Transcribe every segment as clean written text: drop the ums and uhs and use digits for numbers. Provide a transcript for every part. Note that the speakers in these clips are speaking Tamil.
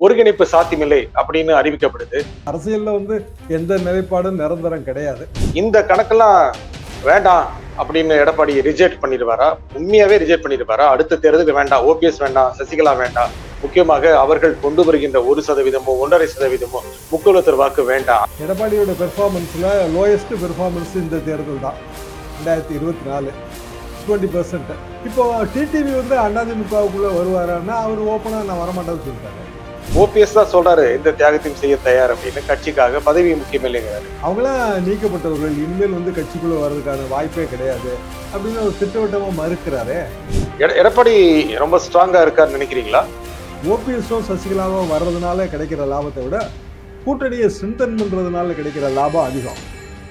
ஒருங்கிணைப்பு சாத்தியமில்லை அப்படின்னு அறிவிக்கப்படுது. அரசியல்ல எந்த நிலைப்பாடும் நிரந்தரம் கிடையாது. இந்த கணக்கெல்லாம் வேண்டாம் அப்படின்னு எடப்பாடி ரிஜெக்ட் பண்ணிடுவாரா? உண்மையாவே ரிஜெக்ட் பண்ணிடுவாரா? அடுத்த தேர்தலுக்கு வேண்டாம், ஓபிஎஸ் வேண்டாம், சசிகலா வேண்டாம், முக்கியமாக அவர்கள் கொண்டு வருகின்ற 1% 1.5% முக்குலத்தர் வாக்கு வேண்டாம். எடப்பாடியோட பெர்ஃபார்மன்ஸ்ல லோயஸ்ட் பெர்ஃபார்மன்ஸ் இந்த தேர்தல் தான் 2024 20%. இப்போ டிடிவி அதிமுகவுக்குள்ள வருவாரான்னா அவர் ஓப்பனா நான் வரமாட்டேன்னு சொல்லிட்டாரு. ஓபிஎஸ் தான் சொல்றாரு இந்த தியாகத்தையும் செய்ய தயார் அப்படின்னு. கட்சிக்காக பதவி முக்கியம் இல்லைங்கிறாரு. அவங்களாம் நீக்கப்பட்டவர்கள் இனிமேல் கட்சிக்குள்ள வர்றதுக்கான வாய்ப்பே கிடையாது அப்படின்னு அவர் திட்டவட்டமா மறுக்கிறாரு. எடப்பாடி ரொம்ப ஸ்ட்ராங்கா இருக்காருன்னு நினைக்கிறீங்களா? ஓபிஎஸும் சசிகலாவும் வர்றதுனால கிடைக்கிற லாபத்தை விட கூட்டணியை ஸ்ட்ரென்தன் பண்றதுனால கிடைக்கிற லாபம் அதிகம்.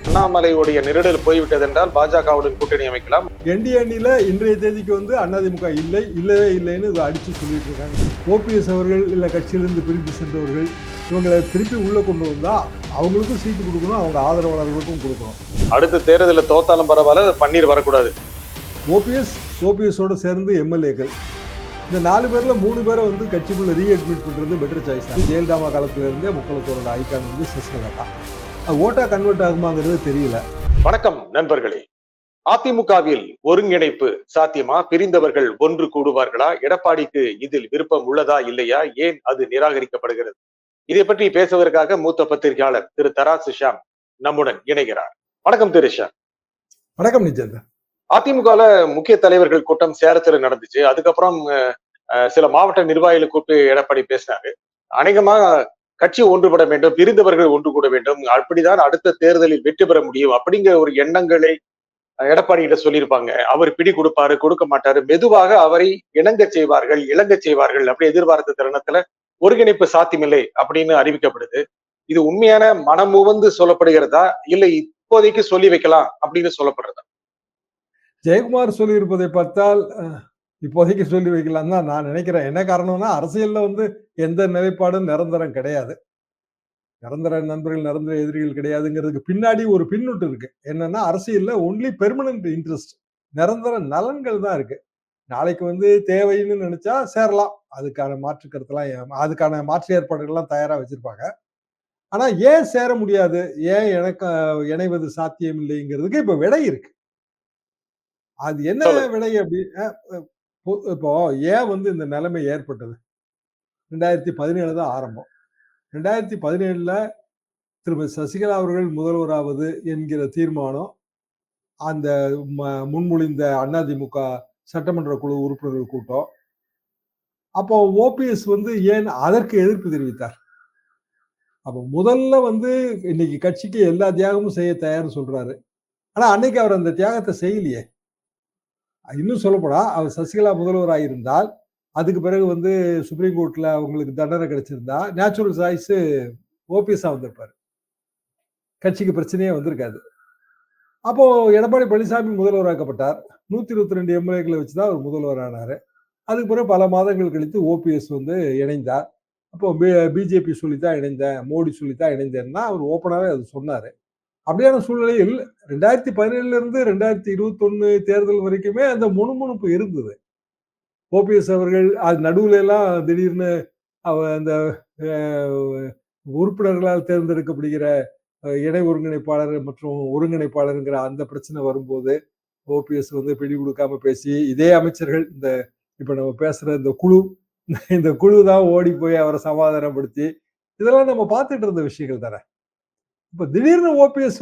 அண்ணாமலையுடைய நெருடல் போய்விட்டது என்றால் பாஜகவுடன் கூட்டணி அமைக்கலாம். என்டிஏ அணியில இன்றைய தேதிக்கு அதிமுக இல்லவே இல்லைன்னு இதை அடிச்சு சொல்லிட்டு இருக்காங்க. ஓபிஎஸ் அவர்கள் இல்ல கட்சியிலிருந்து பிரிந்து சென்றவர்கள் இவங்களை திருப்பி உள்ள கொண்டு வந்தா அவங்களுக்கும் சீட்டு கொடுக்கணும், அவங்க ஆதரவாளர்களுக்கும் கொடுக்கணும். அடுத்த தேர்தலில் தோத்தாலும் பரவாயில்ல, பன்னீர் வரக்கூடாது. ஓபிஎஸோட சேர்ந்து எம்எல்ஏக்கள் இந்த 4 பேர்ல 3 பேரை கட்சிக்குள்ள ரீஅட்மிட் பண்றது பெட்டர் சாய்ஸ். ஜெயலலிதா காலத்துல இருந்தே முக்குளத்தோட ஐக்கான் சசிகலா தான். ஓட்டா கன்வெர்ட் ஆகுமாங்கிறது தெரியல. வணக்கம் நண்பர்களே. அதிமுகவில் ஒருங்கிணைப்பு சாத்தியமா? பிரிந்தவர்கள் ஒன்று கூடுவார்களா? எடப்பாடிக்கு இதில் விருப்பம் உள்ளதா இல்லையா? ஏன் அது நிராகரிக்கப்படுகிறது? இதை பற்றி பேசுவதற்காக மூத்த பத்திரிகையாளர் திரு தராசு ஷாம் நம்முடன் இணைகிறார். வணக்கம் திரு ஷாம். வணக்கம் நிஜந்தா. அதிமுகல முக்கிய தலைவர்கள் கூட்டம் சேலத்துல நடந்துச்சு. அதுக்கப்புறம் சில மாவட்ட நிர்வாகிகளை கூப்பிட்டு எடப்பாடி பேசினாரு. அநேகமா கட்சி ஒன்றுபட வேண்டும், பிரிந்தவர்கள் ஒன்று கூட வேண்டும், அப்படிதான் அடுத்த தேர்தலில் வெற்றி பெற முடியும் அப்படிங்கிற ஒரு எண்ணங்களை எடப்பாடி கிட்ட சொல்லியிருப்பாங்க. அவர் பிடி கொடுப்பாரு, கொடுக்க மாட்டாரு, மெதுவாக அவரை இணங்க செய்வார்கள் அப்படி எதிர்பார்த்த தருணத்துல ஒருங்கிணைப்பு சாத்தியமில்லை அப்படின்னு அறிவிக்கப்படுது. இது உண்மையான மனமுவந்து சொல்லப்படுகிறதா இல்லை இப்போதைக்கு சொல்லி வைக்கலாம் அப்படின்னு சொல்லப்படுறதா? ஜெயக்குமார் சொல்லி இருப்பதை பார்த்தால் இப்போதைக்கு சொல்லி வைக்கலாம் தான் நான் நினைக்கிறேன். என்ன காரணம்னா அரசியல்ல எந்த நிலைப்பாடும் நிரந்தரம் கிடையாது. நிரந்தர நண்பர்கள் நிரந்தர எதிரிகள் கிடையாதுங்கிறதுக்கு பின்னாடி ஒரு பின்னூட்டு இருக்கு. என்னன்னா அரசியல்ல ஒன்லி பெர்மனன்ட் இன்ட்ரெஸ்ட், நிரந்தர நலன்கள் தான் இருக்கு. நாளைக்கு தேவைன்னு நினைச்சா சேரலாம், அதுக்கான மாற்று கருத்தெல்லாம் அதுக்கான மாற்று ஏற்பாடுகள்லாம் தயாரா வச்சிருப்பாங்க. ஆனா ஏன் சேர முடியாது, ஏன் எனக்கு இணைவது சாத்தியம் இல்லைங்கிறதுக்கு இப்ப விடை இருக்கு. அது என்ன விடை அப்படி இப்போ ஏன் இந்த நிலைமை ஏற்பட்டது? 2017 தான் ஆரம்பம். 2017 திருமதி சசிகலா அவர்கள் முதல்வராவது என்கிற தீர்மானம் அந்த முன்மொழிந்த அதிமுக சட்டமன்ற குழு உறுப்பினர்கள் கூட்டம். அப்போ ஓபிஎஸ் ஏன் அதற்கு எதிர்ப்பு தெரிவித்தார்? அப்ப முதல்ல இன்னைக்கு கட்சிக்கு எல்லா தியாகமும் செய்ய தயார்னு சொல்றாரு. ஆனா அன்னைக்கு அவர் அந்த தியாகத்தை செய்யலையே. இன்னும் சொல்லப்போனா அவர் சசிகலா முதல்வராக இருந்தால் அதுக்கு பிறகு சுப்ரீம் கோர்ட்ல அவங்களுக்கு தண்டனை கிடைச்சிருந்தா நேச்சுரல் சாய்ஸ் ஓபிஎஸ் வந்திருப்பாரு, கட்சிக்கு பிரச்சனையே வந்திருக்காது. அப்போ எடப்பாடி பழனிசாமி முதல்வராக்கப்பட்டார். 122 எம்எல்ஏக்களை வச்சுதான் அவர் முதல்வர் ஆனாரு. அதுக்கு பிறகு பல மாதங்கள் கழித்து ஓபிஎஸ் இணைந்தார். அப்போ பிஜேபி சொல்லித்தான் இணைந்தேன், மோடி சொல்லித்தான் இணைந்தேன்னா அவர் ஓப்பனாவே அது சொன்னாரு. அப்படியான சூழ்நிலையில் 2017 இருந்து 2021 தேர்தல் வரைக்குமே அந்த முணுமுணுப்பு இருந்தது. ஓபிஎஸ் அவர்கள் அது நடுவுல எல்லாம் திடீர்னு அந்த உறுப்பினர்களால் தேர்ந்தெடுக்கப்படுகிற இணை ஒருங்கிணைப்பாளர் மற்றும் ஒருங்கிணைப்பாளருங்கிற அந்த பிரச்சனை வரும்போது ஓபிஎஸ் பிடி கொடுக்காம பேசி இதே அமைச்சர்கள் இப்ப நம்ம பேசுற இந்த குழு தான் ஓடி போய் அவரை சமாதானப்படுத்தி இதெல்லாம் நம்ம பார்த்துட்டு இருந்த விஷயங்கள் தானே. இப்ப திடீர்னு ஓபிஎஸ்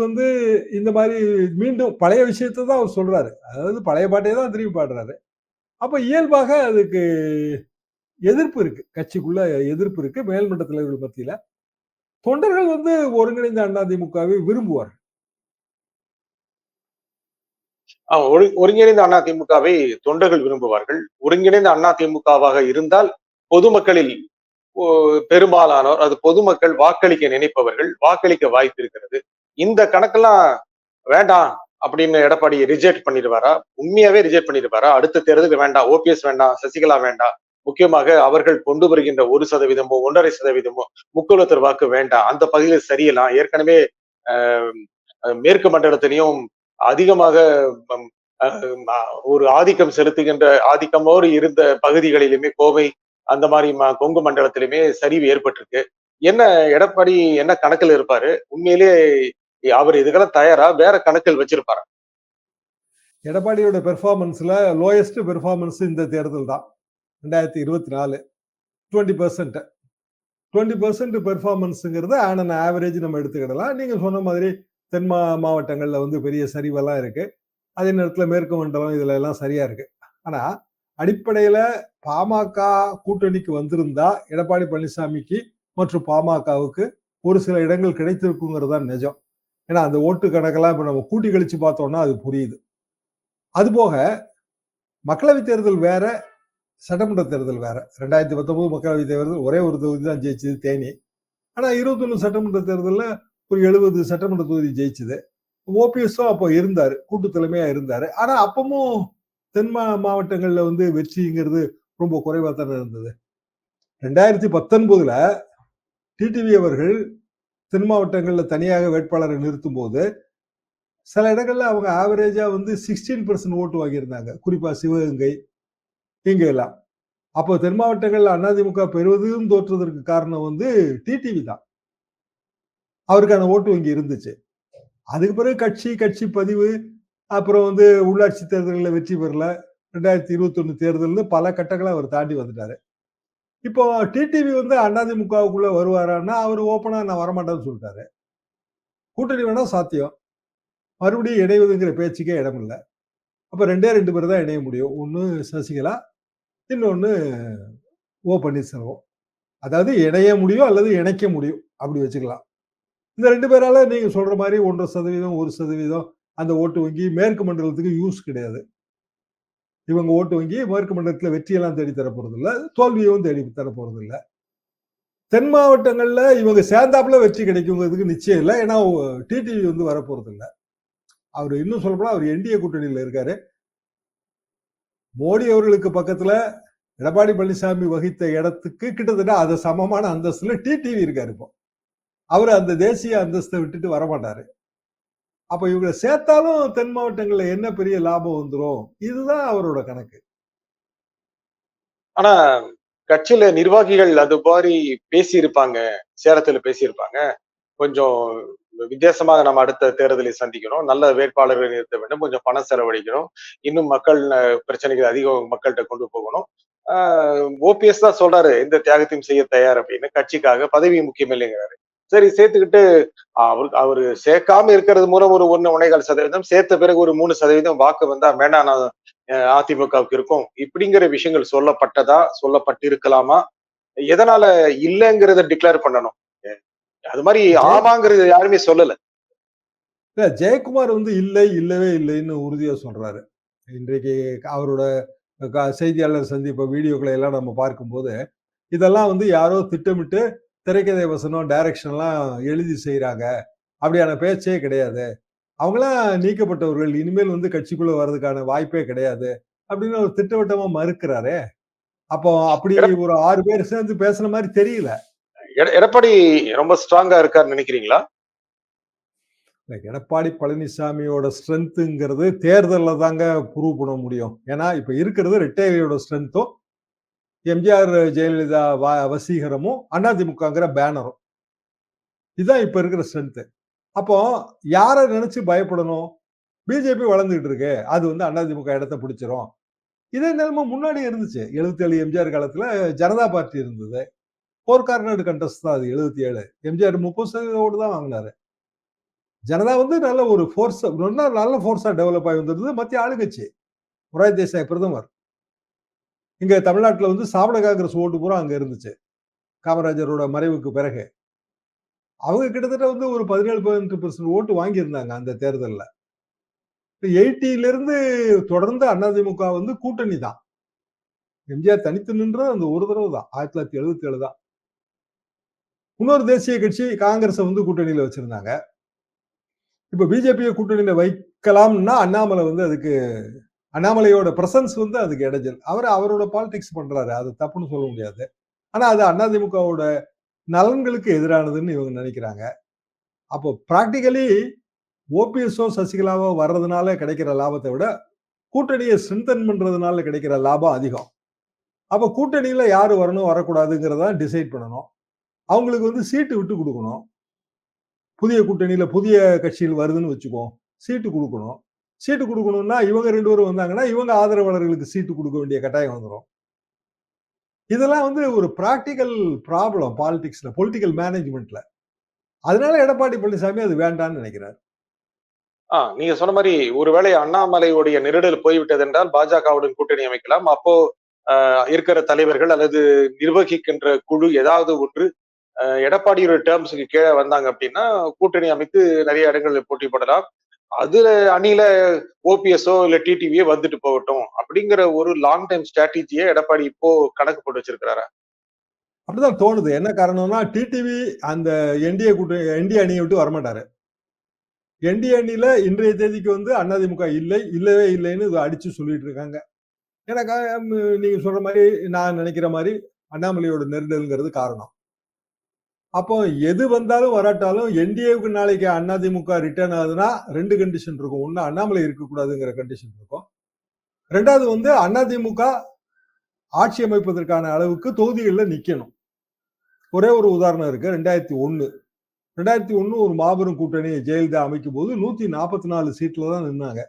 இந்த மாதிரி மீண்டும் பழைய விஷயத்தை தான் அவர் சொல்றாரு, அதாவது பழைய பாட்டையே தான் திரும்பி பாடுறாரு. அப்ப இயல்பாக அதுக்கு எதிர்ப்பு இருக்கு, கட்சிக்குள்ள எதிர்ப்பு இருக்கு. மேல்மட்ட தலைவர்கள் மத்தியில தொண்டர்கள் ஒருங்கிணைந்த அதிமுகவை விரும்புவார். ஒருங்கிணைந்த அதிமுகவை தொண்டர்கள் விரும்புவார்கள். ஒருங்கிணைந்த அதிமுகவாக இருந்தால் பொதுமக்களில் பெரும்பாலானோர், அது பொதுமக்கள் வாக்களிக்க நினைப்பவர்கள் வாக்களிக்க வாய்ப்பு இருக்கிறது. இந்த கணக்கெல்லாம் வேண்டாம் அப்படின்னு எடப்பாடி ரிஜெக்ட் பண்ணிடுவாரா? உண்மையாவே ரிஜெக்ட் பண்ணிடுவாரா? அடுத்த தேர்தலுக்கு வேண்டாம், ஓபிஎஸ் வேண்டாம், சசிகலா வேண்டாம், முக்கியமாக அவர்கள் கொண்டு வருகின்ற 1% 1.5% முக்குலத்தர் வாக்கு வேண்டாம், அந்த பகுதியில் சரியலாம். ஏற்கனவே மேற்கு மண்டலத்திலையும் அதிகமாக ஒரு ஆதிக்கம் செலுத்துகின்ற ஆதிக்கமோடு இருந்த பகுதிகளிலுமே கோவை அந்த மாதிரி கொங்கு மண்டலத்திலுமே சரிவு ஏற்பட்டிருக்கு. என்ன எடப்பாடி என்ன கணக்குல இருப்பாரு? உண்மையிலேயே அவர் இதுக்கெல்லாம் தயாரா? வேற கணக்குகள் வச்சிருப்பாரா? எடப்பாடியோட பெர்ஃபார்மன்ஸ்ல லோயஸ்ட் பெர்ஃபார்மன்ஸ் இந்த தேர்தல் தான். 2024 20%. 20% பெர்ஃபார்மன்ஸ்ங்கிறது ஆன் அன் ஆவரேஜ் நம்ம எடுத்துக்கிடலாம். நீங்க சொன்ன மாதிரி தென் மாவட்டங்கள்ல வந்து பெரிய சரிவெல்லாம் இருக்கு. அதே நேரத்துல மேற்கு மண்டலம் இதுல எல்லாம் சரியா இருக்கு. ஆனா அடிப்படையில பாமக கூட்டணிக்கு வந்திருந்தா எடப்பாடி பழனிசாமிக்கு மற்றும் பாமகவுக்கு ஒரு சில இடங்கள் கிடைத்திருக்குங்கிறது தான் நிஜம். ஏன்னா அந்த ஓட்டு கணக்கெல்லாம் இப்ப நம்ம கூட்டி கழிச்சு பார்த்தோம்னா அது புரியுது. அதுபோக மக்களவை தேர்தல் வேற, சட்டமன்ற தேர்தல் வேற. 2019 மக்களவை தேர்தல் ஒரே ஒரு தொகுதி தான் ஜெயிச்சது, தேனி. ஆனா 21 சட்டமன்ற தேர்தல்ல ஒரு 70 சட்டமன்ற தொகுதி ஜெயிச்சது. ஓபிஎஸும் அப்போ இருந்தாரு, கூட்டு தலைமையா இருந்தாரு. ஆனா அப்பமும் தென் மாவட்டங்கள்ல வந்து வெற்றிங்கிறது ரொம்ப குறைவா தானே இருந்தது. 2019ல டிடிவி அவர்கள் தென் மாவட்டங்கள்ல தனியாக வேட்பாளரை நிறுத்தும் போது சில இடங்கள்ல அவங்க ஆவரேஜா வந்து 16% ஓட்டு வாங்கியிருந்தாங்க. குறிப்பா சிவகங்கை இங்க எல்லாம். அப்போ தென் மாவட்டங்கள்ல அதிமுக பெறுவதும் தோற்றதற்கு காரணம் வந்து டிடிவி தான். அவருக்கான ஓட்டு வங்கி இருந்துச்சு. அதுக்கு பிறகு கட்சி பதிவு, அப்புறம் வந்து உள்ளாட்சி தேர்தலில் வெற்றி பெறல. 2021 தேர்தல்னு பல கட்டங்களை அவர் தாண்டி வந்துட்டாரு. இப்போ டிடிவி வந்து அதிமுகவுக்குள்ள வருவாரான்னா அவர் ஓப்பனா நான் வரமாட்டேன்னு சொல்லிட்டாரு. கூட்டணி வேணா சாத்தியம், மறுபடியும் இணைவதுங்கிற பேச்சுக்கே இடம் இல்லை. அப்ப 2 பேர் தான் இணைய முடியும். ஒன்னு சசிகலா, இன்னொன்னு ஓ பன்னீர்செல்வம். அதாவது இணைய முடியும் அல்லது இணைக்க முடியும், அப்படி வச்சுக்கலாம். இந்த 2 பேரால நீங்க சொல்ற மாதிரி 1.5%, 1% அந்த ஓட்டு வங்கி மேற்கு மண்டலத்துக்கு யூஸ் கிடையாது. இவங்க ஓட்டு வங்கி மேற்கு மண்டலத்துல வெற்றியெல்லாம் தேடி தர போறது இல்ல, தோல்வியும் தேடி தர போறது இல்ல. தென் மாவட்டங்கள்ல இவங்க சேர்ந்தாப்புல வெற்றி கிடைக்குங்கிறதுக்கு நிச்சயம் இல்லை. ஏன்னா டிடிவி வந்து வரப்போறது இல்லை. அவர் இன்னும் சொல்லப்போனா அவர் என்டிஏ கூட்டணியில இருக்காரு. மோடி அவர்களுக்கு பக்கத்துல எடப்பாடி பழனிசாமி வகித்த இடத்துக்கு கிட்டத்தட்ட அது சமமான அந்தஸ்துல டிடிவி இருக்காரு. இப்போ அவர் அந்த தேசிய அந்தஸ்தை விட்டுட்டு வரமாட்டாரு. அப்ப இவங்களை சேர்த்தாலும் தென் மாவட்டங்கள்ல என்ன பெரிய லாபம் வந்துரும், இதுதான் அவரோட கணக்கு. ஆனா கட்சியில நிர்வாகிகள் அது மாதிரி பேசியிருப்பாங்க, சேலத்துல பேசியிருப்பாங்க. கொஞ்சம் வித்தியாசமாக நம்ம அடுத்த தேர்தலை சந்திக்கணும், நல்ல வேட்பாளர்களை நிறுத்த வேண்டும், கொஞ்சம் பணம் செலவழிக்கணும், இன்னும் மக்கள் பிரச்சனைகள் அதிகம் மக்கள்கிட்ட கொண்டு போகணும். ஓபிஎஸ் தான் சொல்றாரு எந்த தியாகத்தையும் செய்ய தயார் அப்படின்னு, கட்சிக்காக பதவி முக்கியம் இல்லைங்கிறாரு. சரி சேர்த்துக்கிட்டு அவரு சேர்க்காம இருக்கிறது மூலம் ஒரு 1.25%, சேர்த்த பிறகு ஒரு 3% வாக்கு வந்தா வேண்டாம் நான் அதிமுகவுக்கு இருக்கும் இப்படிங்கிற விஷயங்கள் சொல்லப்பட்டதா, சொல்லப்பட்டிருக்கலாமா? எதனால இல்லைங்கிறத டிக்ளேர் பண்ணணும்? அது மாதிரி ஆமாங்கிறது யாருமே சொல்லல. ஜெயக்குமார் வந்து இல்லவே இல்லைன்னு உறுதியா சொல்றாரு. இன்றைக்கு அவரோட செய்தியாளர் சந்திப்பு வீடியோக்களை எல்லாம் நம்ம பார்க்கும்போது இதெல்லாம் வந்து யாரோ திட்டமிட்டு திரைக்கதை வசனம் டைரக்ஷன்லாம் எழுதி செய்யறாங்க, அப்படியான பேச்சே கிடையாது. அவங்களாம் நீக்கப்பட்டவர்கள், இனிமேல் வந்து கட்சிக்குள்ள வர்றதுக்கான வாய்ப்பே கிடையாது அப்படின்னு ஒரு திட்டவட்டமா மறுக்கிறாரே. அப்போ அப்படி ஒரு 6 பேர் சேர்ந்து பேசுன மாதிரி தெரியல. எடப்பாடி ரொம்ப ஸ்ட்ராங்கா இருக்காருன்னு நினைக்கிறீங்களா? எடப்பாடி பழனிசாமியோட ஸ்ட்ரென்த்ங்கிறது தேர்தல்ல தாங்க ப்ரூவ் பண்ண முடியும். ஏன்னா இப்ப இருக்கிறது ரெட்டையிலோட ஸ்ட்ரென்த்தும் எம்ஜிஆர் ஜெயலலிதா வசீகரமும் அதிமுகங்கிற பேனரும். இதுதான் இப்ப இருக்கிற ஸ்ட்ரென்த். அப்போ யாரை நினைச்சு பயப்படணும்? பிஜேபி வளர்ந்துகிட்டு இருக்கு, அது வந்து அதிமுக இடத்தை பிடிச்சிரும். இதே நிலைமை முன்னாடி இருந்துச்சு. 77 எம்ஜிஆர் காலத்துல ஜனதா பார்ட்டி இருந்தது. 4 கார்னர் கண்டஸ்ட் தான் அது 77. எம்ஜிஆர் 30% ஓட்டு தான் வாங்கினாரு. ஜனதா வந்து நல்ல ஒரு ஃபோர்ஸ், நல்ல ஃபோர்ஸா டெவலப் ஆகி வந்திருந்தது. மத்திய ஆளுங்கட்சி, மொரார்ஜி தேசாய் பிரதமர். இங்க தமிழ்நாட்டுல வந்து சாவட காங்கிரஸ் ஓட்டு பூரா அங்க இருந்துச்சு, காமராஜரோட மறைவுக்கு பிறகு. அவங்க கிட்டத்தட்ட வந்து ஒரு 17-18% ஓட்டு வாங்கியிருந்தாங்க அந்த தேர்தல்ல. 80ல இருந்து தொடர்ந்து அதிமுக வந்து கூட்டணி தான். எம்ஜிஆர் தனித்து நின்றது அந்த ஒரு தடவை தான், 1977 தான். இன்னொரு தேசிய கட்சி காங்கிரஸ் வந்து கூட்டணியில வச்சிருந்தாங்க. இப்ப பிஜேபியை கூட்டணியில வைக்கலாம்னா அண்ணாமலை வந்து அதுக்கு, அண்ணாமலையோட பிரசன்ஸ் வந்து அதுக்கு இடைஞ்சல். அவரோட பாலிடிக்ஸ் பண்றாரு, அது தப்புன்னு சொல்ல முடியாது. ஆனா அது அதிமுகவோட நலன்களுக்கு எதிரானதுன்னு இவங்க நினைக்கிறாங்க. அப்போ பிராக்டிகலி ஓபிஎஸ்ஓ சசிகலாவோ வர்றதுனால கிடைக்கிற லாபத்தை விட கூட்டணியை ஸ்ட்ரென்தன் பண்றதுனால கிடைக்கிற லாபம் அதிகம். அப்ப கூட்டணியில யாரு வரணும் வரக்கூடாதுங்கிறத டிசைட் பண்ணணும். அவங்களுக்கு வந்து சீட்டு விட்டு கொடுக்கணும். புதிய கூட்டணியில புதிய கட்சிகள் வருதுன்னு வச்சுக்குவோம். சீட்டு குடுக்கணும். சீட்டு குடுக்கணும்னா, இவங்க 2 பேரும் வந்தாங்கன்னா, இவங்க ஆதரவாளர்களுக்கு சீட்டு குடுக்க வேண்டிய கட்டாயம் வந்துரும். இதெல்லாம் வந்து ஒரு பிராக்டிகல் ப்ராப்ளம் பாலிடிக்ஸ்ல, பொலிட்டிக்கல் மேனேஜ்மென்ட்ல. அதனால எடப்பாடி பழனிசாமி அது வேண்டான்னு நினைக்கிறார். நீங்க சொன்ன மாரி ஒருவேளை அண்ணாமலையுடைய நெருடல் போய்விட்டது என்றால் பாஜகவுடன் கூட்டணி அமைக்கலாம். அப்போ இருக்கிற தலைவர்கள் அல்லது நிர்வகிக்கின்ற குழு ஏதாவது ஒன்று எடப்பாடியோட டேர்ம்ஸுக்கு கீழே வந்தாங்க அப்படின்னா கூட்டணி அமைத்து நிறைய இடங்களில் போட்டி போடலாம். அதுல அணியில ஓபிஎஸ்ஓ இல்ல டிடிவியோ வந்துட்டு போகட்டும் அப்படிங்கிற ஒரு லாங் டைம் ஸ்ட்ராட்டஜியை எடப்பாடி இப்போ கணக்கு போட்டு வச்சிருக்கிறாரா? அப்படிதான் தோணுது. என்ன காரணம்னா, டிடிவி அந்த என்டிஏ அணியை விட்டு வரமாட்டாரு. என்டிஏ அணியில இன்றைய தேதிக்கு வந்து அதிமுக இல்லவே இல்லைன்னு அடிச்சு சொல்லிட்டு இருக்காங்க. எனக்கு நீங்க சொல்ற மாதிரி நான் நினைக்கிற மாதிரி அண்ணாமலையோட நெருடல்ங்கிறது காரணம். அப்போ எது வந்தாலும் வராட்டாலும் என்டிஏவுக்கு நாளைக்கு அதிமுக ரிட்டர்ன் ஆகுதுன்னா 2 கண்டிஷன் இருக்கும். ஒண்ணு அண்ணாமலை இருக்கக்கூடாதுங்கிற கண்டிஷன் இருக்கும். 2வது வந்து அதிமுக ஆட்சி அமைப்பதற்கான அளவுக்கு தொகுதிகள்ல நிக்கணும். ஒரே ஒரு உதாரணம் இருக்கு. 2001 ஒரு மாபெரும் கூட்டணி ஜெயலலிதா அமைக்கும் போது 144 சீட்ல தான் நின்னாங்க.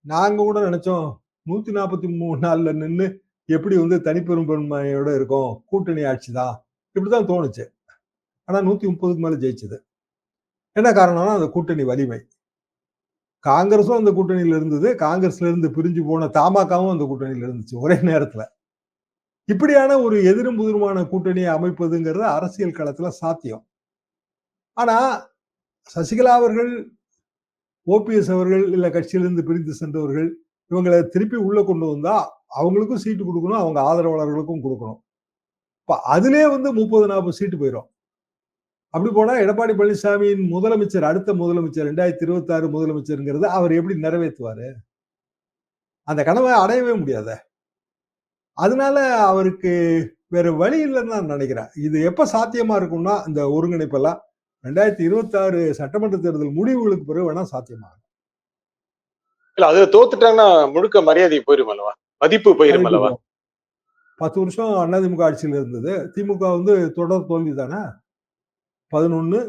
நாங்க கூட நினைச்சோம் 143 நின்னு எப்படி வந்து தனிப்பெரும்பான்மையோட இருக்கும், கூட்டணி ஆட்சி தான், இப்படிதான் தோணுச்சு. ஆனா 130க்கு மேல ஜெயிச்சது. என்ன காரணம்னா அந்த கூட்டணி வலிமை. காங்கிரஸும் அந்த கூட்டணியில இருந்தது. காங்கிரஸ்ல இருந்து பிரிஞ்சு போன தமாகவும் அந்த கூட்டணியில இருந்துச்சு ஒரே நேரத்துல. இப்படியான ஒரு எதிரும் புதிருமான கூட்டணியை அமைப்பதுங்கிறது அரசியல் களத்துல சாத்தியம். ஆனா சசிகலா அவர்கள், ஓபிஎஸ் அவர்கள் இல்ல கட்சியிலிருந்து பிரிந்து சென்றவர்கள் இவங்களை திருப்பி உள்ள கொண்டு வந்தா அவங்களுக்கும் சீட்டு கொடுக்கணும், அவங்க ஆதரவாளர்களுக்கும் கொடுக்கணும். இப்ப அதிலே வந்து 30-40 சீட்டு போயிடும். அப்படி போனா எடப்பாடி பழனிசாமியின் முதலமைச்சர், அடுத்த முதலமைச்சர் 2026 முதலமைச்சருங்கிறது அவர் எப்படி நிறைவேற்றுவாரு? அந்த கனவை அடையவே முடியாத. அதனால அவருக்கு வேற வழி இல்லைன்னு நான் நினைக்கிறேன். இது எப்ப சாத்தியமா இருக்கும்னா இந்த ஒருங்கிணைப்பெல்லாம் 2026 சட்டமன்ற தேர்தல் முடிவுகளுக்கு பிறகு வேணா சாத்தியமா இருக்கும். இல்ல அதுல தோத்துட்டாங்கன்னா முழுக்க மரியாதை போயிரும் அல்லவா, மதிப்பு போயிரும் அல்லவா? 10 வருஷம் அதிமுக ஆட்சியில் இருந்தது. திமுக வந்து தொடர் தோல்வி தானே. 11,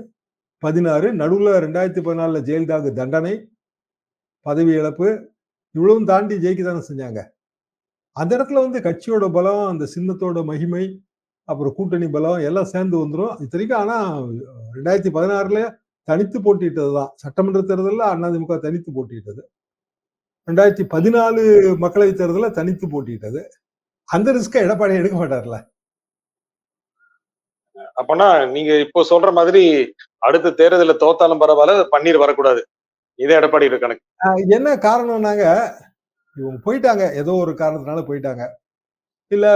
16 நடுவுல 2014 ஜெயலலிதாவுக்கு தண்டனை, பதவி இழப்பு, இவ்வளவும் தாண்டி ஜெயிக்க தானே செஞ்சாங்க. அந்த இடத்துல வந்து கட்சியோட பலம், அந்த சின்னத்தோட மகிமை, அப்புறம் கூட்டணி பலம் எல்லாம் சேர்ந்து வந்துரும். இத்தனைக்கும் ஆனா 2016 தனித்து போட்டியிட்டதுதான். சட்டமன்ற தேர்தலில் அதிமுக தனித்து போட்டியிட்டது. 2014 மக்களவைத் தேர்தலில் தனித்து போட்டியிட்டது. அந்த ரிஸ்க எடப்பாடி எடுக்க மாட்டார்ல. அப்பனா நீங்க இப்போ சொல்ற மாதிரி அடுத்த தேர்தலில் தோத்தாலும் பரவாயில்ல, பன்னீர் வரக்கூடாது. இதே எடப்பாடி கணக்கு. என்ன காரணம்னாங்க, இவங்க போயிட்டாங்க. ஏதோ ஒரு காரணத்தினால போயிட்டாங்க. இல்ல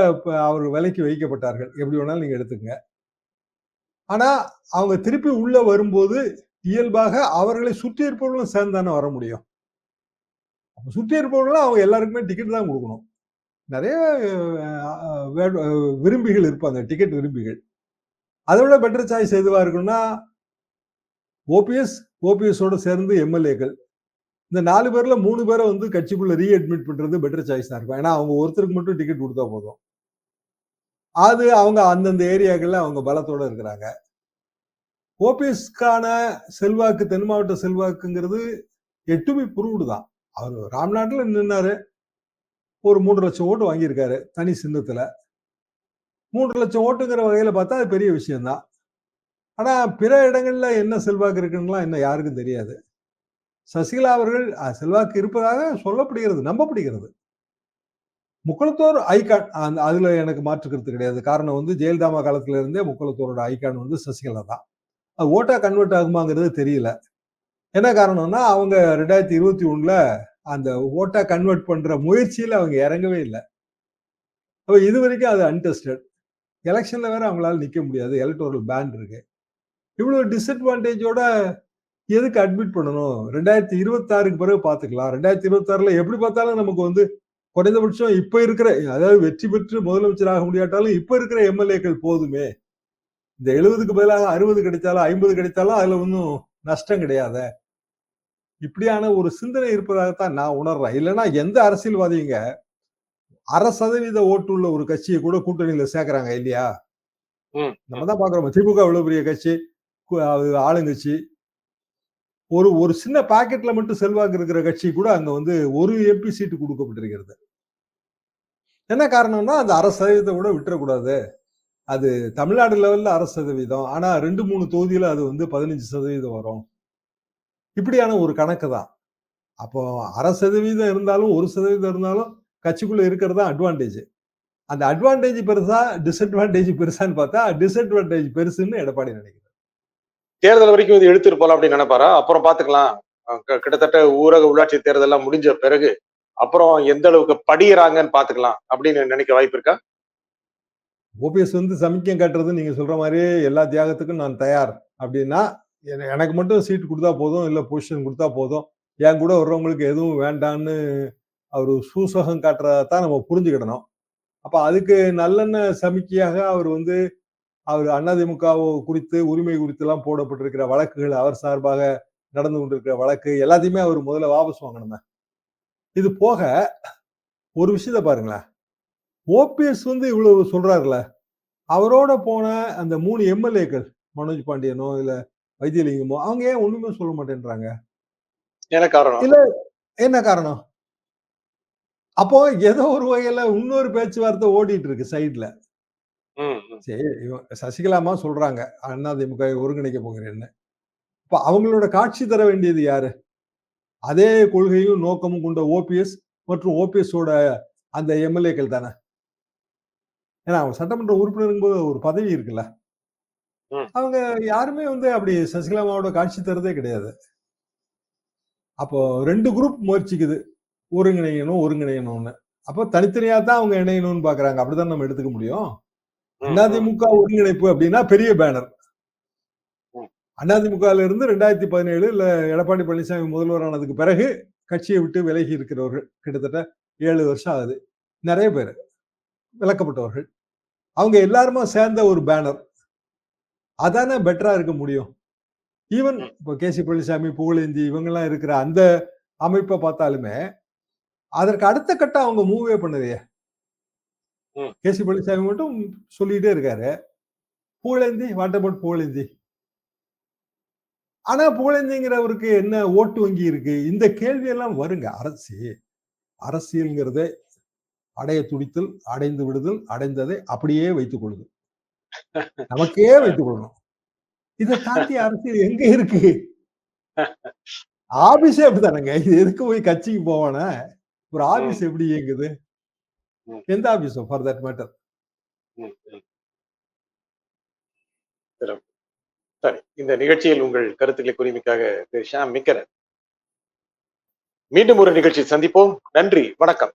அவர் விலைக்கு வைக்கப்பட்டார்கள். எப்படி வேணாலும் நீங்க எடுத்துக்கங்க. ஆனா அவங்க திருப்பி உள்ள வரும்போது இயல்பாக அவர்களை சுற்றி இருப்பவர்களும் சேர்ந்தானே வர முடியும். சுற்றி இருப்பவர்களும் அவங்க எல்லாருக்குமே டிக்கெட் தான் கொடுக்கணும். நிறைய விரும்பிகள் இருப்பாங்க, டிக்கெட் விரும்பிகள். அதை விட பெட்டர் சாய்ஸ் எதுவா இருக்குன்னா ஓபிஎஸோட சேர்ந்து எம்எல்ஏக்கள். இந்த 4 பேர்ல 3 பேரை வந்து கட்சிக்குள்ள ரீஅட்மிட் பண்றது பெட்டர் சாய்ஸா இருக்கும். ஏன்னா அவங்க ஒருத்தருக்கு மட்டும் டிக்கெட் கொடுத்தா போதும். அது அவங்க அந்தந்த ஏரியாக்கள்ல அவங்க பலத்தோட இருக்கிறாங்க. ஓபிஎஸ்க்கான செல்வாக்கு, தென் மாவட்ட செல்வாக்குங்கிறது எட்டுமே புருவுடு தான். அவர் ராம்நாட்டில் நின்னாரு, ஒரு 3 லட்சம் ஓட்டு வாங்கியிருக்காரு தனி சின்னத்துல. 3 லட்சம் ஓட்டுங்கிற வகையில பார்த்தா அது பெரிய விஷயம் தான். ஆனா பிற இடங்கள்ல என்ன செல்வாக்கு இருக்குன்னா இன்னும் யாருக்கும் தெரியாது. சசிகலா அவர்கள் செல்வாக்கு இருப்பதாக சொல்லப்படுகிறது, நம்பப்படுகிறது. முக்குளத்தோர் ஐகான், அதுல எனக்கு மாற்று கருத்து கிடையாது. காரணம் வந்து ஜெயலலிதா காலத்துல இருந்தே முக்குளத்தோரோட ஐகான் வந்து சசிகலா தான். அது ஓட்டா கன்வெர்ட் ஆகுமாங்கிறது தெரியல. என்ன காரணம்னா அவங்க 2021 அந்த ஓட்டா கன்வெர்ட் பண்ற முயற்சியில அவங்க இறங்கவே இல்லை. அப்ப இது வரைக்கும் அது அன்டெஸ்டட். எலெக்ஷன்ல வேற அவங்களால நிக்க முடியாது, எலக்டோரல் பேன் இருக்கு. இவ்வளவு டிஸ்அட்வான்டேஜோட எதுக்கு அட்மிட் பண்ணணும்? 2026க்கு பிறகு பாத்துக்கலாம். 2026ல எப்படி பார்த்தாலும் நமக்கு வந்து குறைந்தபட்சம் இப்ப இருக்கிற, அதாவது வெற்றி பெற்று முதலமைச்சராக முடியாட்டாலும் இப்ப இருக்கிற எம்எல்ஏக்கள் போதுமே. இந்த 70க்கு பதிலாக 60 கிடைச்சாலும் 50 கிடைச்சாலும் அதுல ஒன்றும் நஷ்டம் கிடையாத. இப்படியான ஒரு சிந்தனை இருப்பதாகத்தான் நான் உணர்றேன். இல்லைன்னா எந்த அரசியல்வாதிங்க 1% ஓட்டு உள்ள ஒரு கட்சியை கூட கூட்டணியில சேர்க்கறாங்க இல்லையா? ம், நம்ம ம். தான் பார்க்கிறோம். திமுக இவ்வளவு பெரிய கட்சி, அது ஆளுங்கட்சி. ஒரு ஒரு சின்ன பாக்கெட்ல மட்டும் செல்வாக்கு இருக்கிற கட்சி கூட அங்க வந்து ஒரு எம்பி சீட்டு குடுக்கப்பட்டிருக்கிறது. என்ன காரணம்னா, அந்த 1% கூட விட்டுறக்கூடாது. அது தமிழ்நாடு லெவல்ல 1%. ஆனா 2, 3 தொகுதியில அது வந்து 15% வரும். இப்படியான ஒரு கணக்கு தான். அப்போ 1/2% இருந்தாலும், 1% இருந்தாலும் கட்சிக்குள்ள இருக்கிறது தான் அட்வான்டேஜ். அந்த அட்வான்டேஜ் பெருசா, டிஸ்அட்வான்டேஜ் பெருசான்னு பார்த்தா, டிஸ்அட்வான்டேஜ் பெருசுன்னு எடப்பாடி நினைக்கிறார். தேர்தல் வரைக்கும் இது இழுத்துட்டு போலாம் அப்படின்னு நினைப்பாரா? அப்புறம் பாத்துக்கலாம். கிட்டத்தட்ட ஊரக உள்ளாட்சி தேர்தல் எல்லாம் முடிஞ்ச பிறகு, அப்புறம் எந்த அளவுக்கு படியிறாங்கன்னு பாத்துக்கலாம் அப்படின்னு நினைக்க வாய்ப்பு இருக்கா? ஓபிஎஸ் வந்து சமிக்ஞை காட்டுறது நீங்க சொல்ற மாரியே எல்லா தியாகத்துக்கும் நான் தயார் அப்படின்னா, எனக்கு மட்டும் சீட் குடுத்தா போதும், இல்ல பொசிஷன் குடுத்தா போதும். என் கூட வர்றவங்களுக்கு எதுவும் வேண்டான்னு அவரு சூசகம் காட்டுறத தான் நம்ம புரிஞ்சுக்கிடணும். அப்ப அதுக்கு நல்லெண்ண சமிக்கையாக அவர் வந்து அவர் அதிமுக குறித்து, உரிமை குறித்துலாம் போடப்பட்டிருக்கிற வழக்குகள், அவர் சார்பாக நடந்து கொண்டிருக்கிற வழக்கு எல்லாத்தையுமே அவர் முதல்ல வாபஸ் வாங்கணுமே. இது போக ஒரு விஷயத்த பாருங்களேன். ஓபிஎஸ் வந்து இவ்வளவு சொல்றாருல்ல. அவரோட போன அந்த 3 எம்எல்ஏக்கள் மனோஜ் பாண்டியனோ, இல்ல வைத்தியலிங்கமோ அவங்க ஏன் ஒண்ணுமே சொல்ல மாட்டேன்றாங்க? என்ன காரணம்? இல்ல என்ன காரணம்? அப்போ ஏதோ ஒரு வகையில இன்னொரு பேச்சுவார்த்தை ஓடிட்டு இருக்கு சைடுல. ம், ம். சரி சசிகலா அம்மா சொல்றாங்க. அதிமுக ஒருங்கிணைக்க போகிறேன்னு. அப்ப அவங்களோட காட்சி தர வேண்டியது யாரு? அதே கொள்கையும், நோக்கமும் கொண்ட ஓபிஎஸ் மற்றும் ஓபிஎஸோட அந்த எம்எல்ஏக்கள் தானே. ஏன்னா அவங்க சட்டமன்ற உறுப்பினருங்கும்போது ஒரு பதவி இருக்குல்ல. ம். அவங்க யாருமே வந்து அப்படி சசிகலா அம்மாவோட காட்சி தர்றதே கிடையாது. அப்போ 2 குரூப் முயற்சிக்குது. ஒருங்கிணையணும்னு. அப்போ தனித்தனியா தான் அவங்க இணையணும்னு பார்க்குறாங்க. அப்படிதான் நம்ம எடுத்துக்க முடியும். ம், ம், அதிமுக ஒருங்கிணைப்பு அப்படின்னா பெரிய பேனர். ம். அதிமுகல இருந்து 2017 இல்ல எடப்பாடி பழனிசாமி முதல்வர் ஆனதுக்கு பிறகு கட்சியை விட்டு விலகி இருக்கிறவர்கள். கிட்டத்தட்ட 7 வருஷம் ஆகுது. நெறைய பேரு விலக்கப்பட்டவர்கள். அவங்க எல்லாருமா சேர்ந்த ஒரு பேனர். அதானே பெட்டரா இருக்க முடியும். ஈவன் ம். இப்போ கே.சி. பழனிசாமி, புகழேந்தி இவங்கலாம் இருக்கிற அந்த அமைப்ப பார்த்தாலுமே, அதற்கு அடுத்த கட்டம் அவங்க மூவே பண்ணலையே. ம். கே.சி. பழனிசாமி மட்டும் சொல்லிட்டே இருக்காரு. Pugazhendhi, what about Pugazhendhi? ஆனா புகழேந்திங்கிறவருக்கு என்ன ஓட்டு வங்கி இருக்கு? இந்த கேள்வி எல்லாம் வருங்க. அரசியல்ங்கிறதே அடைய துடித்தல், அடைந்து விடுதல், அடைந்ததை அப்படியே வைத்துக் கொள்ளுதல். நமக்கே வைத்துக் கொள்ளணும். இத தாண்டி அரசியல் எங்க இருக்கு? ஆபீஸே அப்படித்தானங்க. இது எதுக்கு போய் கட்சிக்கு போவானா? ஒரு ம், ஆபீஸ் எப்படி இயங்குது? ம், எந்த ஆபீஸோ ஃபார் தட் மேட்டர். ம், ம். சிறப்பு. சரி. இந்த நிகழ்ச்சியில் உங்கள் கருத்துக்களை கூறியமைக்காக திரு ஷியாம் மிக்க நன்றி. மீண்டும் ஒரு நிகழ்ச்சியில் சந்திப்போம். நன்றி. வணக்கம்.